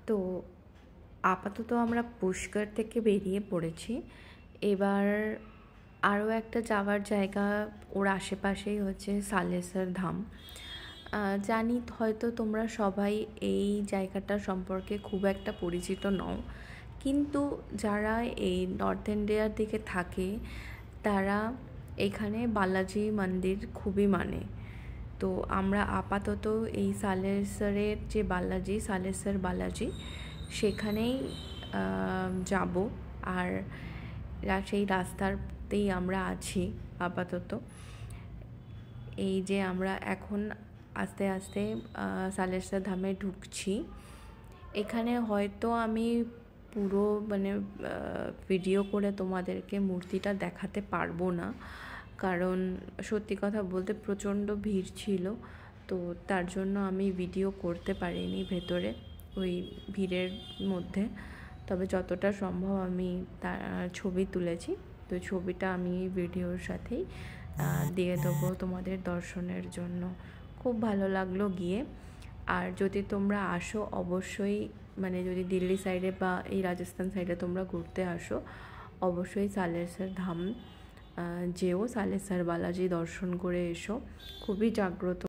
তো আপাতত আমরা পুষ্কর থেকে বেরিয়ে পড়েছি। এবার আরও একটা যাওয়ার জায়গা ওর আশেপাশেই হচ্ছে সালেশ্বর ধাম। জানি হয়তো তোমরা সবাই এই জায়গাটা সম্পর্কে খুব একটা পরিচিত নও, কিন্তু যারা এই নর্থ ইন্ডিয়ার দিকে থাকে তারা এখানে বালাজি মন্দির খুবই মানে। তো আমরা আপাতত এই সালেশ্বরের যে সালেশ্বর বালাজি সেখানেই যাব। আর সেই রাস্তাতেই আমরা আছি আপাতত। এই যে আমরা এখন আস্তে আস্তে সালেশ্বর ধামে ঢুকছি। এখানে হয়তো আমি পুরো ভিডিও করে তোমাদেরকে মূর্তিটা দেখাতে পারবো না, কারণ সত্যি কথা বলতে প্রচণ্ড ভিড় ছিল। তো তার জন্য আমি ভিডিও করতে পারিনি ভেতরে ওই ভিড়ের মধ্যে। তবে যতটা সম্ভব আমি তার ছবি তুলেছি, তো ছবিটা আমি ভিডিওর সাথেই দিয়ে দেবো তোমাদের দর্শনের জন্য। খুব ভালো লাগলো গিয়ে। আর যদি তোমরা আসো অবশ্যই, যদি দিল্লি সাইডে বা এই রাজস্থান সাইডে তোমরা ঘুরতে আসো, অবশ্যই সালেশ্বর ধাম যেও, সালেশ্বর বালাজি দর্শন করে এসো। খুবই জাগ্রত